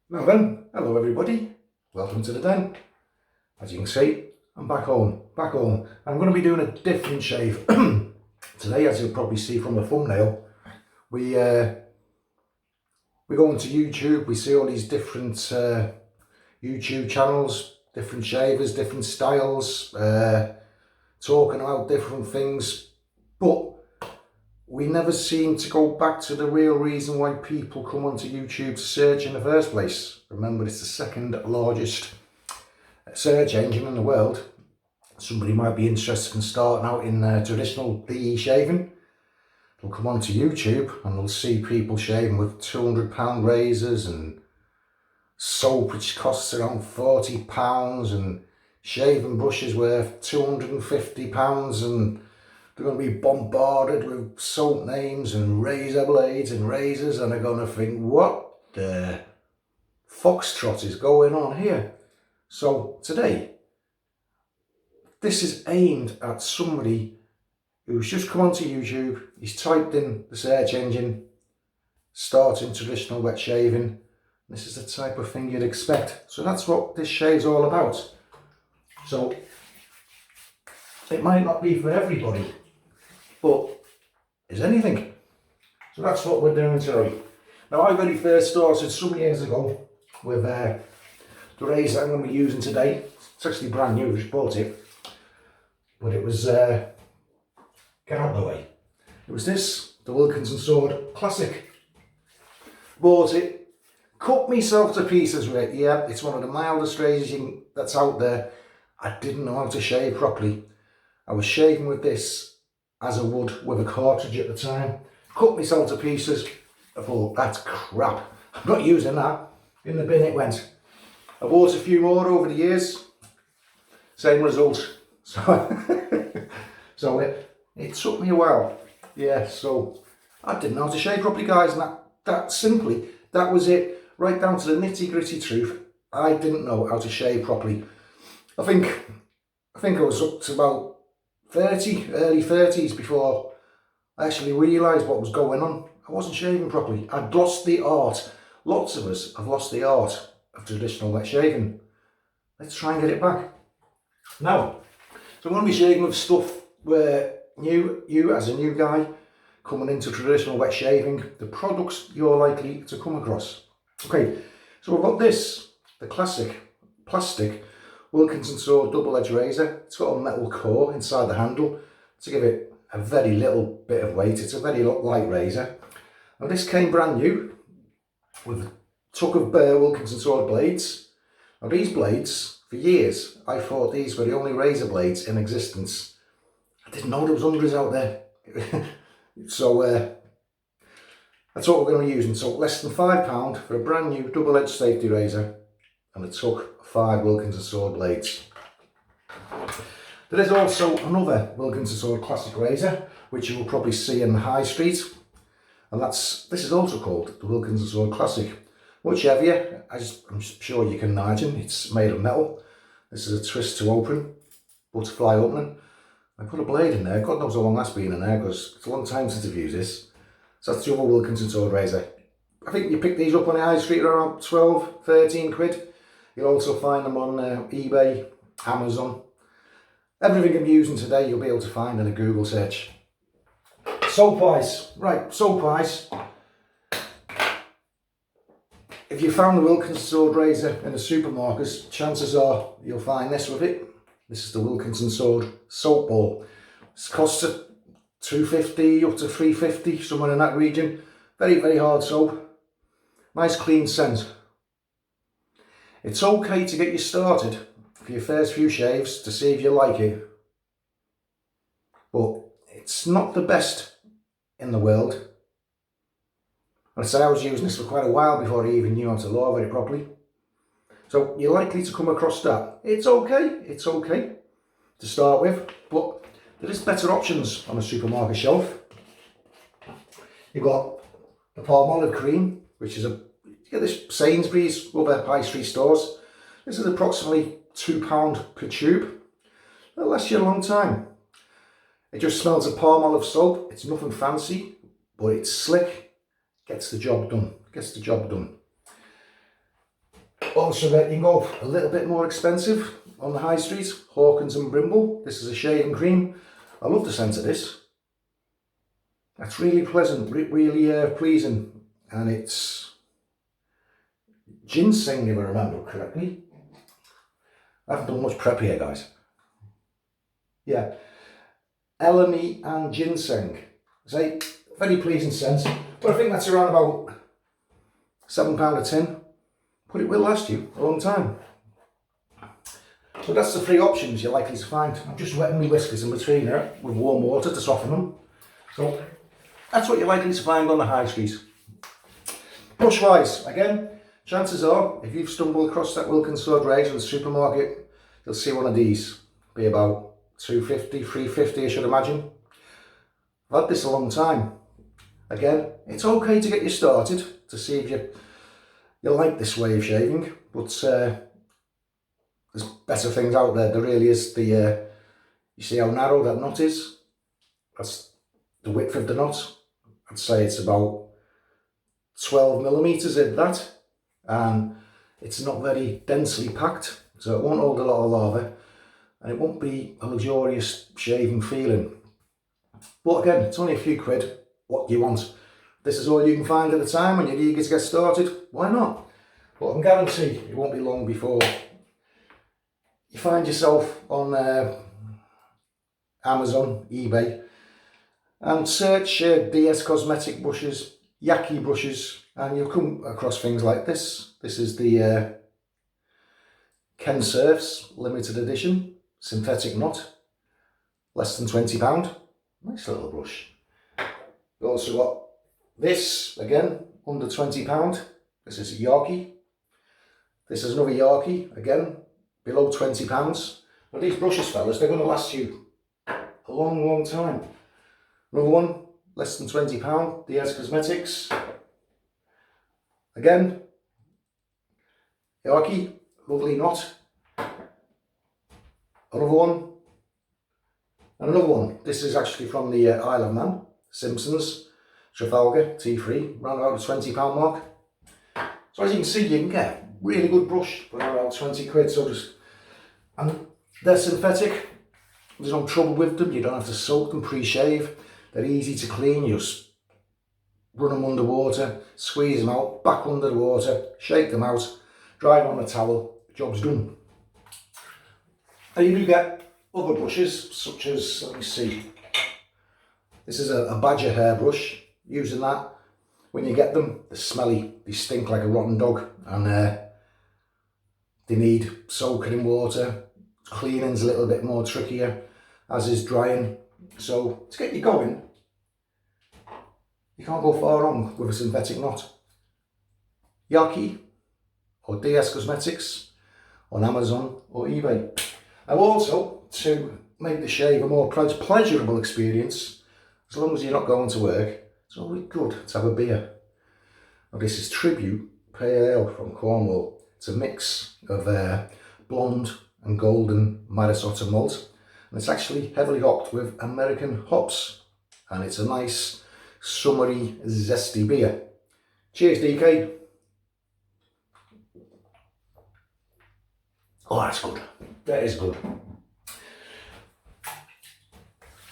Now then, hello everybody, welcome to the den. As you can see, I'm back home. I'm going to be doing a different shave. Today, as you'll probably see from the thumbnail, we go onto YouTube, we see all these different YouTube channels, different shavers, different styles, talking about different things, but we never seem to go back to the real reason why people come onto YouTube to search in the first place. Remember, it's the second largest search engine in the world. Somebody might be interested in starting out in traditional PE shaving. They'll come onto YouTube and they'll see people shaving with £200 razors and soap which costs around £40 and shaving brushes worth £250, and they're going to be bombarded with soap names and razor blades and razors, and they're going to think, what the foxtrot is going on here? So today, this is aimed at somebody who's just come onto YouTube, he's typed in the search engine, starting traditional wet shaving. This is the type of thing you'd expect. So that's what this shave's all about. So it might not be for everybody, but is anything. So that's what we're doing today. Now, I really first started some years ago with the razor I'm going to be using today. It's actually brand new, I just bought it, but it was get out of the way. It was this, the Wilkinson Sword Classic. Bought it, cut myself to pieces with it. Yeah, it's one of the mildest razors that's out there. I didn't know how to shave properly. I was shaving with this as I would with a cartridge at the time. Cut myself to pieces. I thought, that's crap. I'm not using that. In the bin it went. I bought a few more over the years. Same result. So, it took me a while. Yeah, so I didn't know how to shave properly, guys. And that was it. Right down to the nitty gritty truth. I didn't know how to shave properly. I think I was up to about 30, early 30s before I actually realised what was going on. I wasn't shaving properly. I'd lost the art. Lots of us have lost the art of traditional wet shaving. Let's try and get it back. Now, so I'm going to be shaving with stuff where you as a new guy coming into traditional wet shaving, the products you're likely to come across. Okay, so we've got this, the classic plastic Wilkinson Sword double-edged razor. It's got a metal core inside the handle to give it a very little bit of weight. It's a very light razor. Now this came brand new with a tuck of Wilkinson Sword blades. Now these blades, for years, I thought these were the only razor blades in existence. I didn't know there was hundreds out there. So that's what we're going to be using. So less than £5 for a brand new double-edged safety razor, and it took 5 Wilkinson Sword blades. There is also another Wilkinson Sword Classic razor, which you will probably see in the high street, and this is also called the Wilkinson Sword Classic. Much heavier, as I'm sure you can imagine. It's made of metal. This is a twist to open, butterfly opening. I put a blade in there. God knows how long that's been in there, because it's a long time since I've used this. So that's the other Wilkinson Sword razor. I think you pick these up on the high street around 12, 13 quid. You'll also find them on eBay, Amazon. Everything I'm using today you'll be able to find in a Google search. Soap wise. Right, soap wise. If you found the Wilkinson Sword razor in the supermarkets, chances are you'll find this with it. This is the Wilkinson Sword soap ball. It costs £2.50 up to £3.50, somewhere in that region. Very, very hard soap. Nice clean scent. It's okay to get you started for your first few shaves to see if you like it, but it's not the best in the world. I'd say I was using this for quite a while before I even knew how to lather it properly. So you're likely to come across that. It's okay to start with, but there is better options on the supermarket shelf. You've got the Palmolive cream, which is you get this Sainsbury's, other high street stores. This is approximately £2 per tube. It'll last you a long time. It just smells of Palmolive soap. It's nothing fancy, but it's slick. Gets the job done. Also, you can go a little bit more expensive on the high street. Hawkins and Brimble. This is a shaving cream. I love the scent of this. That's really pleasant, really pleasing, and it's ginseng, if I remember correctly. I haven't done much prep here, guys. Yeah, elemi and ginseng. Say, very pleasing scent, but I think that's around about £7 a tin. But it will last you a long time. So that's the three options you're likely to find. I'm just wetting my whiskers in between here with warm water to soften them. So that's what you're likely to find on the high street. Brush wise, again, chances are if you've stumbled across that Wilkinson range in the supermarket, you'll see one of these. Be about £2.50, £3.50 I should imagine. I've had this a long time. Again, it's okay to get you started to see if you like this way of shaving, but there's better things out there. There really is. You see how narrow that knot is? That's the width of the knot. I'd say it's about 12 millimeters in that, and it's not very densely packed, so it won't hold a lot of lather, and it won't be a luxurious shaving feeling. But again, it's only a few quid. What do you want? This is all you can find at the time when you're eager to get started. Why not? But I can guarantee it won't be long before you find yourself on Amazon, eBay, and search DS cosmetic brushes, Yaki brushes, and you'll come across things like this. This is the Ken Surfs limited edition synthetic knot, less than £20. Nice little brush. We've also got this, again, under £20. This is a Yaki. This is another Yaki, again, below £20. But these brushes, fellas, they're going to last you a long, long time. Another one, less than £20, DS Cosmetics. Again, Yaki, lovely knot. Another one, and another one. This is actually from the Isle of Man, Simpsons, Trafalgar, T3, around about the £20 mark. So as you can see, you can get a really good brush for around 20 quid. So and they're synthetic. There's no trouble with them. You don't have to soak them pre-shave. They're easy to clean. You just run them under water, squeeze them out, back under the water, shake them out, dry them on a towel. Job's done. Now you do get other brushes, such as, let me see, this is a badger hair brush. Using that, when you get them, they're smelly, they stink like a rotten dog, and they need soaking in water. Cleaning's a little bit more trickier, as is drying. So to get you going, you can't go far wrong with a synthetic knot. Yaki or DS Cosmetics on Amazon or eBay. Now also, to make the shave a more pleasurable experience, as long as you're not going to work, it's always good to have a beer. Now this is Tribute Pale Ale from Cornwall. It's a mix of blonde and golden Marisotto malt, and it's actually heavily hopped with American hops, and it's a nice summery zesty beer. Cheers, DK. Oh, that's good. That is good.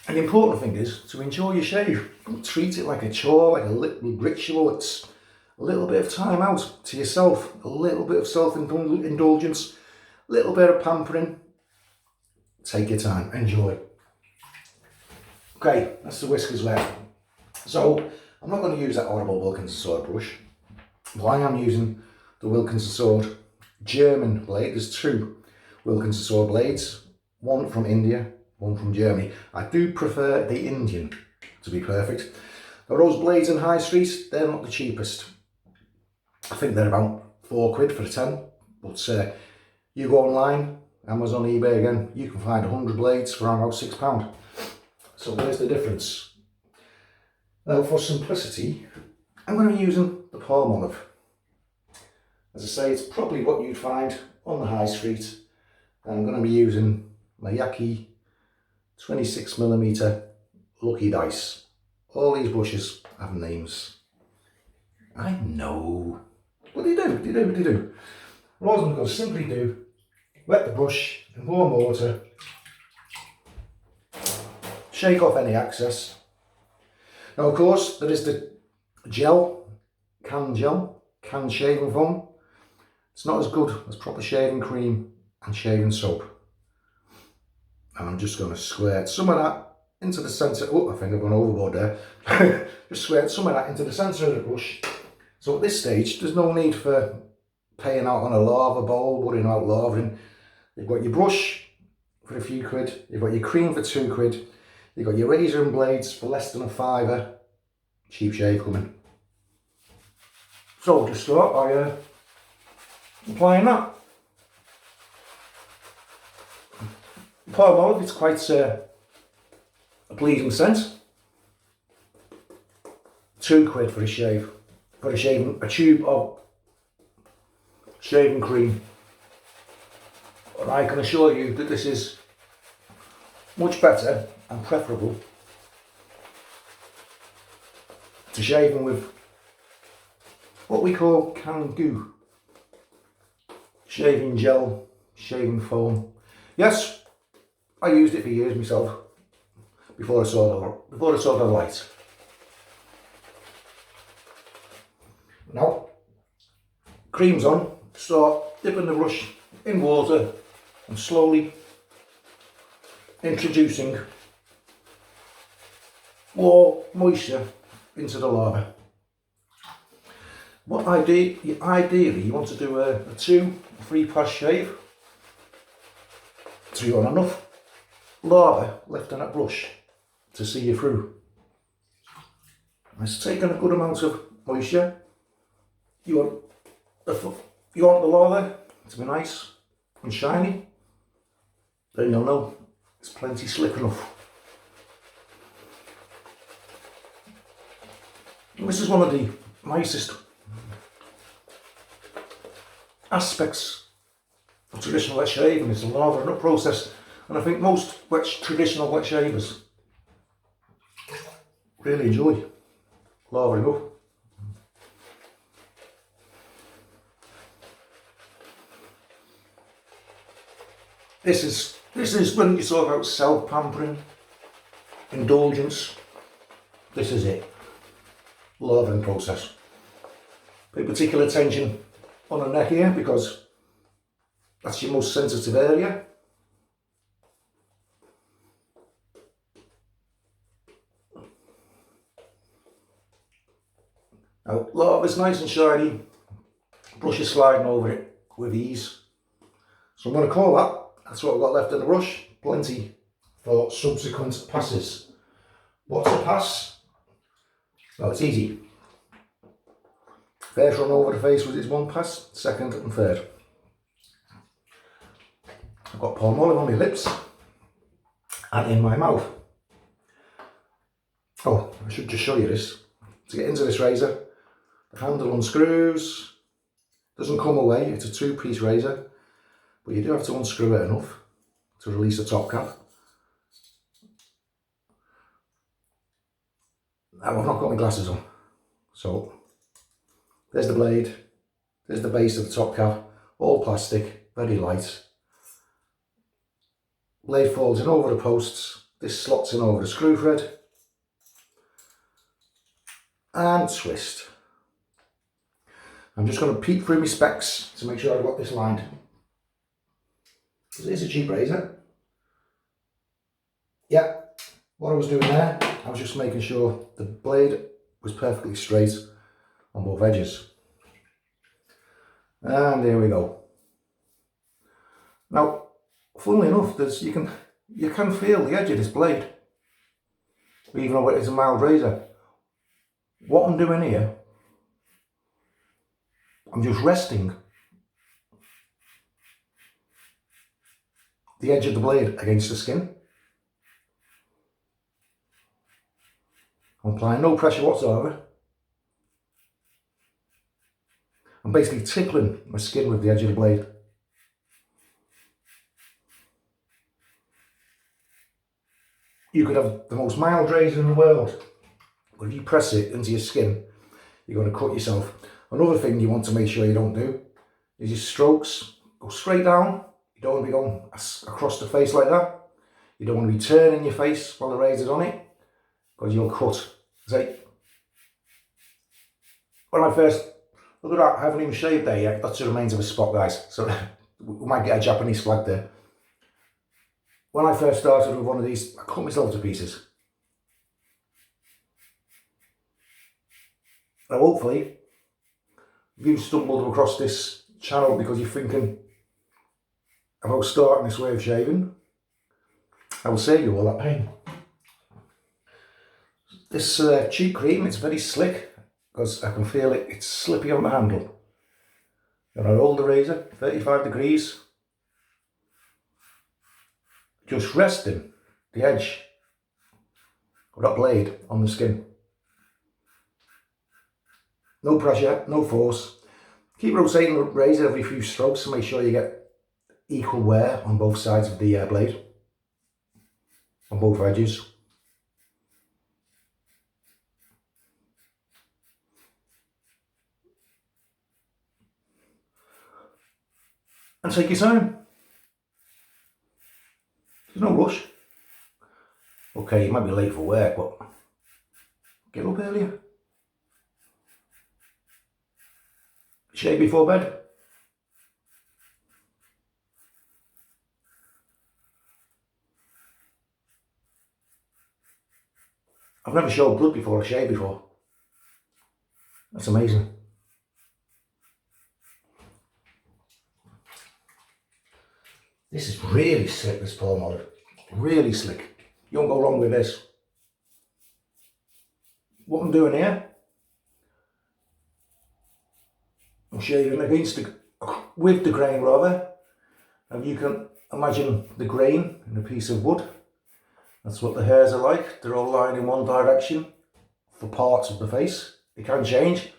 And the important thing is to enjoy your shave. Don't treat it like a chore, like a little ritual. It's a little bit of time out to yourself, a little bit of self-indulgence, a little bit of pampering. Take your time, enjoy. Okay, that's the whiskers wet. So I'm not going to use that horrible Wilkinson sword brush, but I am using the Wilkinson sword German blade. There's two Wilkinson sword blades, one from India, one from Germany. I do prefer the Indian, to be perfect. Now those blades in high street, they're not the cheapest. I think they're about £4 for a 10, but you go online, Amazon, eBay again, you can find 100 blades for around about £6. So where's the difference? Now for simplicity, I'm going to be using the Palmolive. As I say, it's probably what you'd find on the high street. And I'm going to be using my Yaki 26mm Lucky Dice. All these brushes have names. I know, but they do. all I'm going to simply do, wet the brush in warm water, shake off any excess. Now of course there is the gel, canned shaving foam. It's not as good as proper shaving cream and shaving soap. And I'm just going to squirt some of that into the centre. Oh, I think I've gone overboard there. Just squirt some of that into the centre of the brush. So at this stage, there's no need for paying out on a lava bowl, worrying about lavering. You've got your brush for a few quid. You've got your cream for 2 quid. You've got your razor and blades for less than a £5. Cheap shave coming. So we'll just start by applying that. Palmolive, it's quite a pleasing scent. 2 quid for a shave, a tube of shaving cream. And I can assure you that this is much better and preferable to shaving with what we call canned goo, shaving gel, shaving foam. Yes, I used it for years myself before I saw the light. Now, cream's on. Start dipping the brush in water and slowly introducing more moisture into the lava. What ideally you want to do a 2-3 pass shave, so you want enough lava left on that brush to see you through. It's taking a good amount of moisture. You want the lava to be nice and shiny, then you'll know it's plenty slick enough. And this is one of the nicest aspects of traditional wet shaving, is the lavering up process. And I think most traditional wet shavers really enjoy lavering up. This is when you talk about self-pampering, indulgence. This is it. Lavering process. Pay particular attention on the neck here because that's your most sensitive area. Now, lava's nice and shiny. Brush is sliding over it with ease. So I'm going to call that. That's what we've got left in the brush. Plenty for subsequent passes. What's a pass? Well, it's easy. First run over the face was its 1 pass, second and third. I've got Palmolive on my lips and in my mouth. Oh, I should just show you this. To get into this razor, the handle unscrews, doesn't come away, it's a 2-piece razor, but you do have to unscrew it enough to release the top cap. Now I've not got my glasses on, so there's the blade, there's the base of the top cap, all plastic, very light. Blade folds in over the posts, this slots in over the screw thread, and twist. I'm just going to peek through my specs to make sure I've got this lined. It is a cheap razor. Yeah, what I was doing there, I was just making sure the blade was perfectly straight on both edges. And there we go. Now, funnily enough, you can feel the edge of this blade, even though it is a mild razor. What I'm doing here, I'm just resting the edge of the blade against the skin. I'm applying no pressure whatsoever. I'm basically tickling my skin with the edge of the blade. You could have the most mild razor in the world, but if you press it into your skin, you're going to cut yourself. Another thing you want to make sure you don't do is your strokes go straight down. You don't want to be going across the face like that. You don't want to be turning your face while the razor's on it, because you'll cut. See, when I first, look at that, I haven't even shaved there yet. That's the remains of a spot, guys. So we might get a Japanese flag there. When I first started with one of these, I cut myself to pieces. Now hopefully, if you've stumbled across this channel because you're thinking about starting this way of shaving, I will save you all that pain. This cheap cream, it's very slick because I can feel it, it's slippy on the handle. And I hold the razor 35 degrees, just resting the edge of that blade on the skin. No pressure, no force. Keep rotating the razor every few strokes to make sure you get equal wear on both sides of the blade, on both edges. And take your time. There's no rush. Okay, you might be late for work, but get up earlier. Shave before bed. I've never showed blood before I shaved before. That's amazing. This is really slick, this Palmolive. Really slick. You won't go wrong with this. What I'm doing here, I'm shaving against the, with the grain rather. And you can imagine the grain in a piece of wood. That's what the hairs are like. They're all lying in one direction for parts of the face. It can change.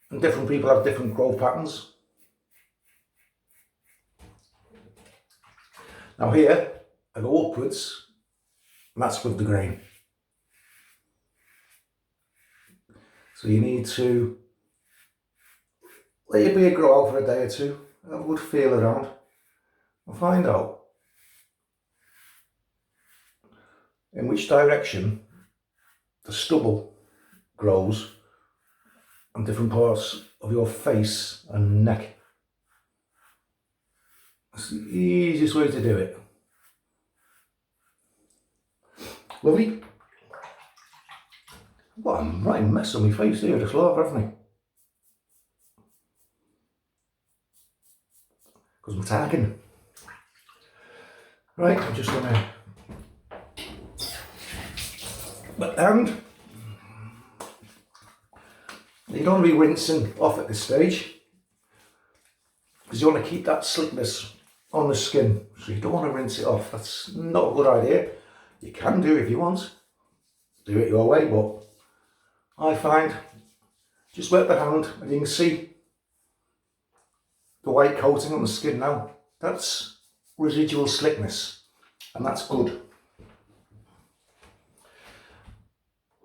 And different people have different growth patterns. Now here, I go upwards, and that's with the grain. So you need to let your beard grow out for a day or two, have a good feel around, and find out in which direction the stubble grows on different parts of your face and neck. That's the easiest way to do it. Lovely. What a right mess on my face here, the floor, haven't I? Because I'm tagging. Right, I'm just gonna and you don't want to be rinsing off at this stage because you want to keep that slickness on the skin, so you don't want to rinse it off. That's not a good idea. You can do if you want, do it your way, but I find just wet the hand and you can see the white coating on the skin now. That's residual slickness and that's good.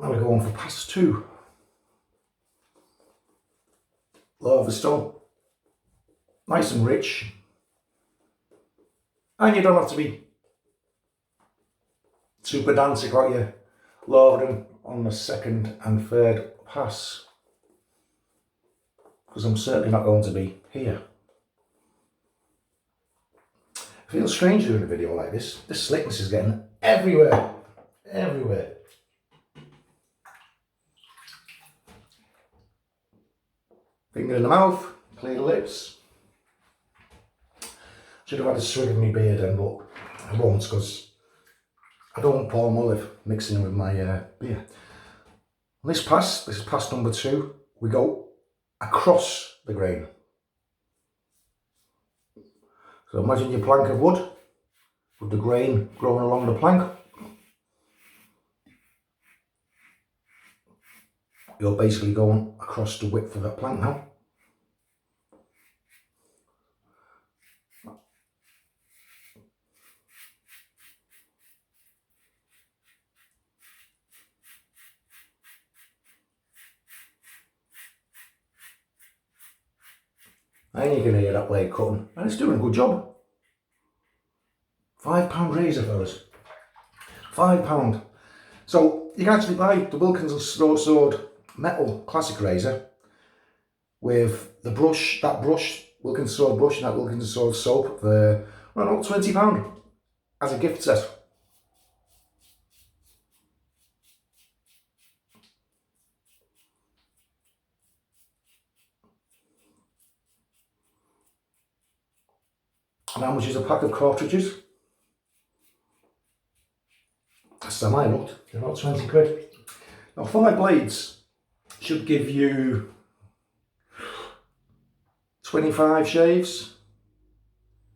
Now we go on for pass 2. Lava stone. Nice and rich. And you don't have to be too pedantic like you're lavering on the second and third pass. Because I'm certainly not going to be here. It feels strange doing a video like this. This slickness is getting everywhere. Everywhere. Finger in the mouth, clear the lips. Should have had a swig of my beer then, but I won't because I don't want Palmolive mixing with my beer. On this is pass number 2, we go across the grain. So imagine your plank of wood with the grain growing along the plank. You're basically going across the width of that plank now. And you can hear that blade cutting, and it's doing a good job. £5 razor, fellas. £5. So you can actually buy the Wilkinson Straw Sword metal classic razor with the brush, that brush, Wilkinson Sword brush and that Wilkinson Sword soap for around £20 as a gift set. And how much is a pack of cartridges? Last time I looked, they're about 20 quid. Now 5 blades should give you 25 shaves,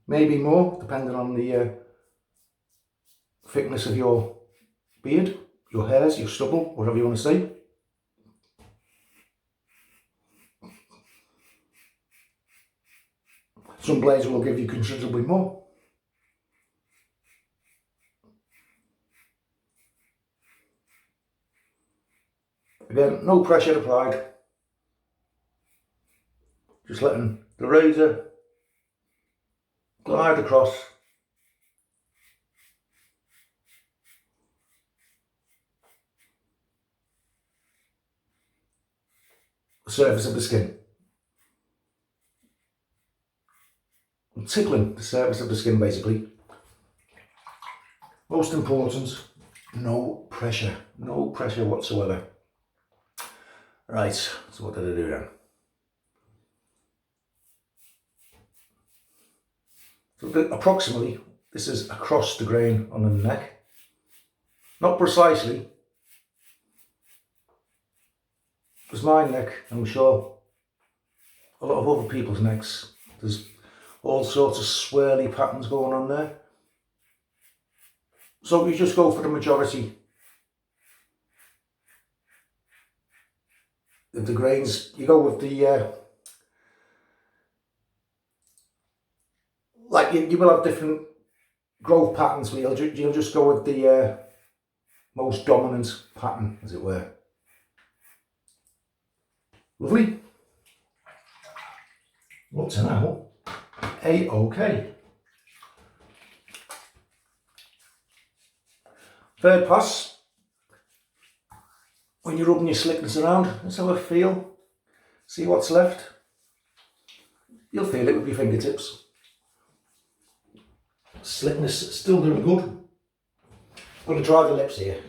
maybe more, depending on the thickness of your beard, your hairs, your stubble, whatever you want to say. Some blades will give you considerably more. Again, no pressure applied. Just letting the razor glide across the surface of the skin. I'm tickling the surface of the skin basically. Most important, no pressure whatsoever. Right, so what did I do then? So approximately, this is across the grain on the neck. Not precisely, because my neck, I'm sure a lot of other people's necks, there's all sorts of swirly patterns going on there. So you just go for the majority of the grains. You go with the like you will have different growth patterns, but you'll just go with the most dominant pattern, as it were. Lovely. Up to now, A-OK. Third pass, when you're rubbing your slickness around, let's have a feel, see what's left. You'll feel it with your fingertips. Slickness still doing good. I'm going to dry the lips here.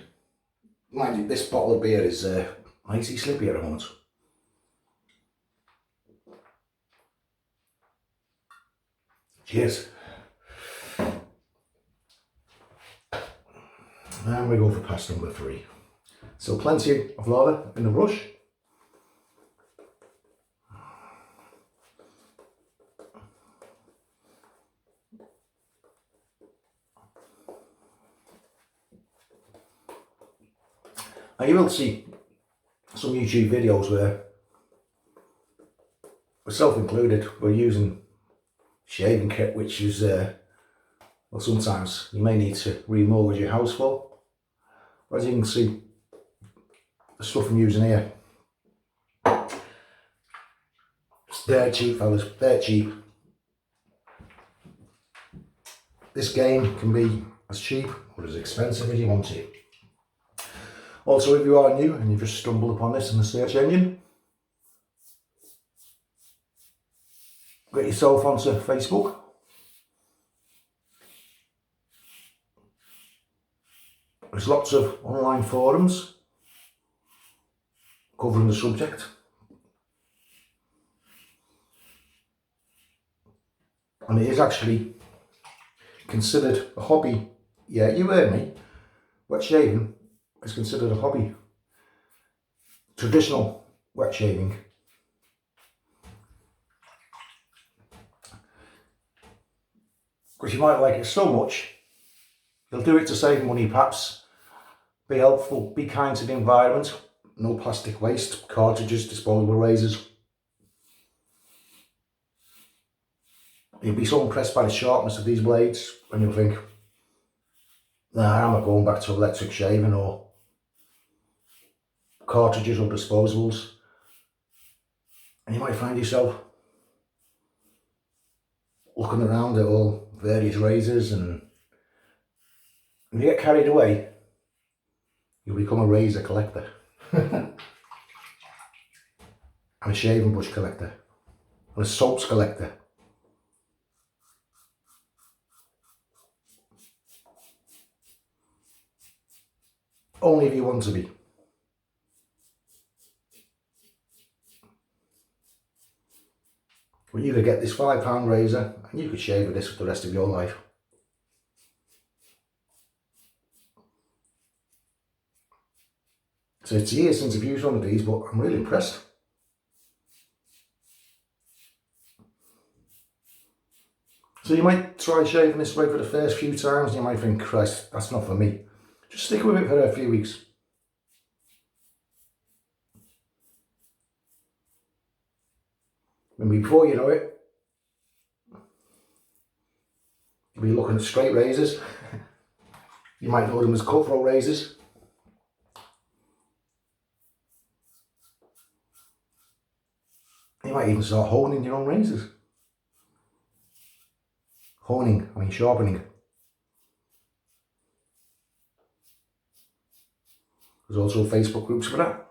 Mind you, this bottle of beer is icy slippy at the moment. Cheers. And we go for pass number 3. So plenty of lather in the brush. Now you will see some YouTube videos where, myself included, we're using shaving kit, which is, well, sometimes you may need to remortgage your house for. But as you can see, the stuff I'm using here, it's dirt cheap, fellas, dirt cheap. This game can be as cheap or as expensive as you want it. Also, if you are new and you've just stumbled upon this in the search engine, get yourself onto Facebook. There's lots of online forums covering the subject. And it is actually considered a hobby. Yeah, you heard me. Wet shaving is considered a hobby. Traditional wet shaving. Because you might like it so much, you'll do it to save money perhaps, be helpful, be kind to the environment, no plastic waste, cartridges, disposable razors. You'll be so impressed by the sharpness of these blades and you'll think, nah, I'm not going back to electric shaving or cartridges or disposables. And you might find yourself looking around at all various razors, and if you get carried away, you'll become a razor collector. And a shaving brush collector. And a soaps collector. Only if you want to be. Well, you could get this £5 razor and you could shave with this for the rest of your life. So it's years since I've used one of these, but I'm really impressed. So you might try shaving this way for the first few times and you might think, Christ, that's not for me. Just stick with it for a few weeks. And before you know it, you'll be looking at straight razors. You might know them as cutthroat razors. You might even start honing your own razors. Honing, I mean sharpening. There's also Facebook groups for that.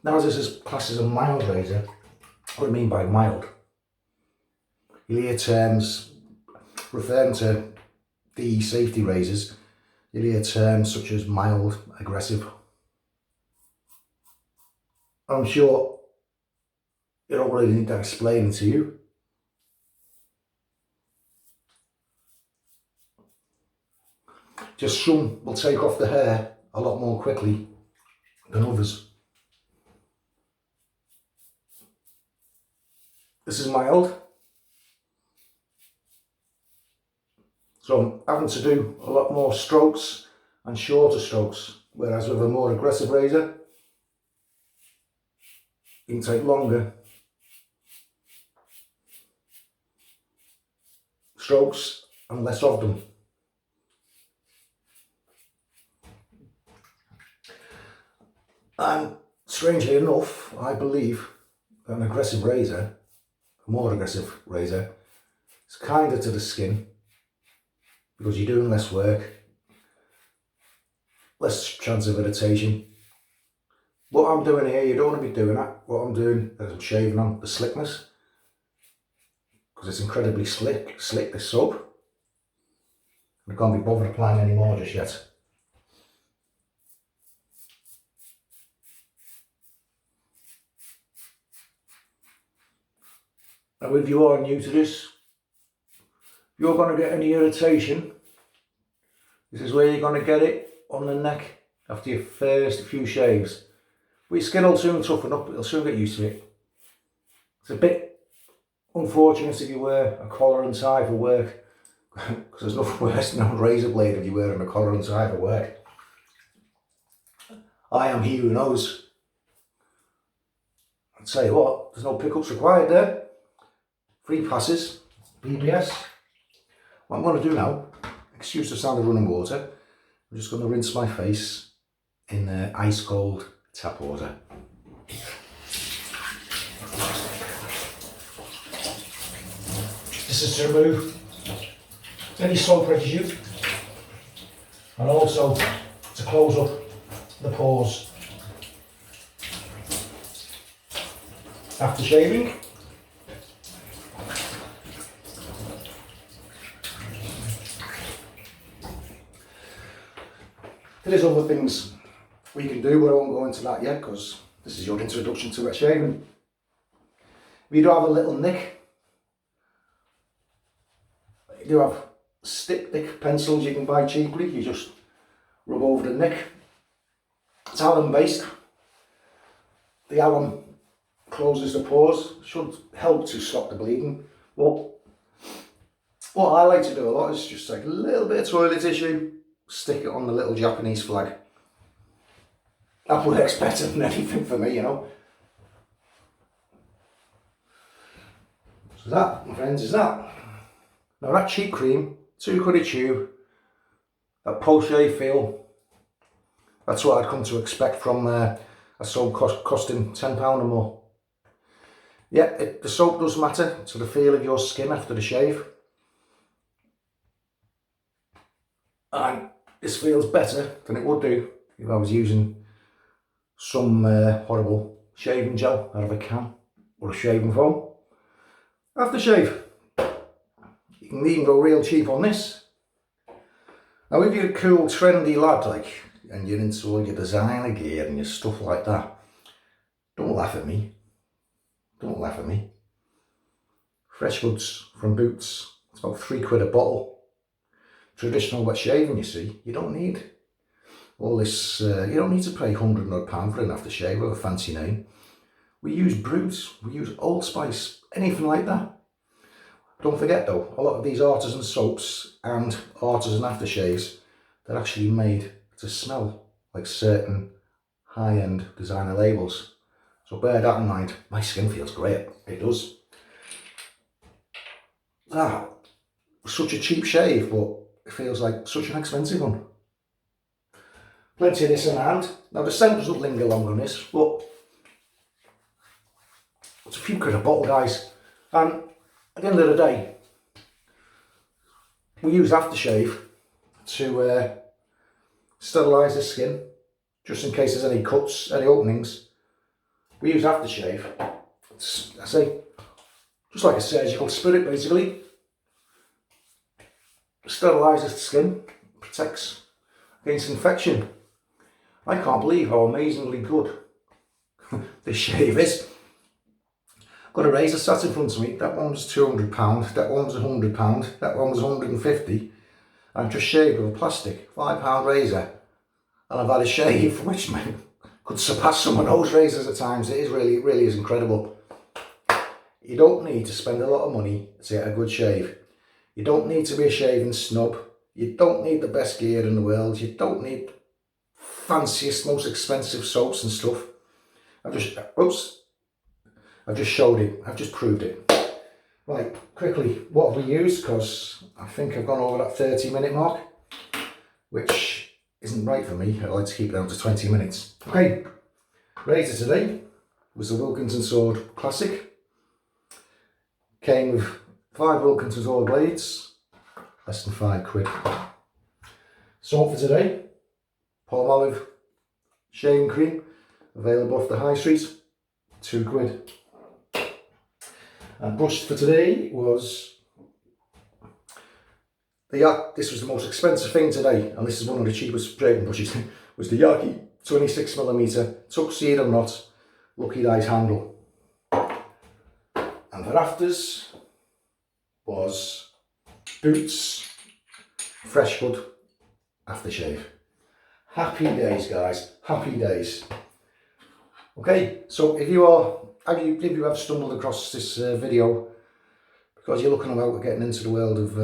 Now, as this is classed as a mild razor, what do I mean by mild? You'll hear terms referring to the safety razors. You'll hear terms such as mild, aggressive. I'm sure you don't really need to explain it to you. Just some will take off the hair a lot more quickly than others. This is mild. So I'm having to do a lot more strokes and shorter strokes, whereas with a more aggressive razor, you can take longer strokes and less of them. And strangely enough, I believe an aggressive razor, a more aggressive razor, is kinder to the skin because you're doing less work, less chance of irritation. What I'm doing here, you don't want to be doing that. What I'm doing is I'm shaving on the slickness because it's incredibly slick, this soap. I can't be bothered applying any more just yet. Now, if you are new to this, if you're going to get any irritation, this is where you're going to get it, on the neck after your first few shaves. But your skin will soon toughen up, it'll soon get used to it. It's a bit unfortunate if you wear a collar and tie for work, because there's nothing worse than a razor blade if you're wearing a collar and tie for work. I am he who knows. I'll tell you what, there's no pickups required there. Free passes, BBS. What I'm going to do now, excuse the sound of running water, I'm just going to rinse my face in ice cold tap water. This is to remove any soap residue and also to close up the pores. After shaving, there's other things we can do, but I won't go into that yet because this is your introduction to wet shaving. If you do have a little nick, you do have stick nick pencils you can buy cheaply. You just rub over the nick. It's alum based. The alum closes the pores, should help to stop the bleeding. But what I like to do a lot is just take a little bit of toilet tissue, stick it on the little Japanese flag. That works better than anything for me, you know. So that, my friends, is that. Now that cheap cream, £2 a tube, that post-shave feel. That's what I'd come to expect from a soap costing £10 or more. Yeah, the soap does matter to the feel of your skin after the shave. And this feels better than it would do if I was using some horrible shaving gel out of a can or a shaving foam. Aftershave. You can even go real cheap on this. Now if you're a cool trendy lad and you're into all your designer gear and your stuff like that, don't laugh at me. Don't laugh at me. Fresh Goods from Boots, it's about £3 a bottle. Traditional wet shaving, you see, you don't need all this, you don't need to pay £100 odd for an aftershave with a fancy name. We use Brute, we use Old Spice, anything like that. Don't forget though, a lot of these artisan soaps and artisan aftershaves, they're actually made to smell like certain high-end designer labels. So bear that in mind. My skin feels great, it does. Ah, such a cheap shave, but it feels like such an expensive one. Plenty of this in hand. Now the scent doesn't linger long on this, but it's a few quid a bottle, guys. And at the end of the day, we use aftershave to sterilise the skin, just in case there's any cuts, any openings. We use aftershave, it's, I say, just like a surgical spirit basically. Sterilises the skin, protects against infection. I can't believe how amazingly good this shave is. Got a razor sat in front of me. That one was £200, that one was £100, that one was £150. I've just shaved with a plastic £5 razor, and I've had a shave which could surpass some of those razors at times. It really is incredible. You don't need to spend a lot of money to get a good shave. You don't need to be a shaving snob. You don't need the best gear in the world. You don't need fanciest, most expensive soaps and stuff. I've just showed it. I've just proved it. Right, quickly, what have we used? Because I think I've gone over that 30-minute mark, which isn't right for me. I like to keep it down to 20 minutes. Okay, razor today was the Wilkinson Sword Classic. Came with 5 Wilkinson Sword blades, less than £5. Soap for today, Palmolive shaving cream, available off the high street, £2. And brush for today was this was the most expensive thing today, and this is one of the cheapest shaving brushes, was the Yaki 26mm tuxedo knot Lucky Dice handle. And for afters was Boots Fresh Good aftershave. Happy days, guys, happy days. Okay, so if you have stumbled across this video because you're looking about getting into the world of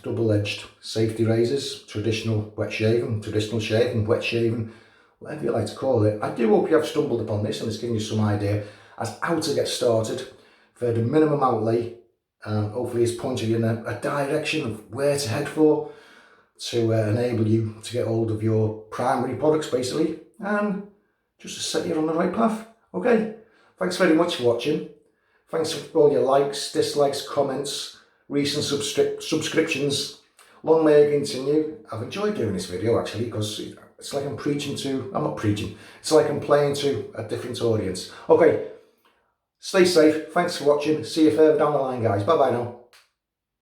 double-edged safety razors, traditional shaving, wet shaving, whatever you like to call it, I do hope you have stumbled upon this and it's giving you some idea as how to get started for the minimum outlay, and hopefully it's pointed you in a direction of where to head for to enable you to get hold of your primary products basically, and just to set you on the right path. Okay, thanks very much for watching. Thanks for all your likes, dislikes, comments, recent subscriptions. Long may it continue. I've enjoyed doing this video actually, because it's like I'm not preaching, it's like I'm playing to a different audience. Okay, stay safe, thanks for watching, see you further down the line guys, bye bye now.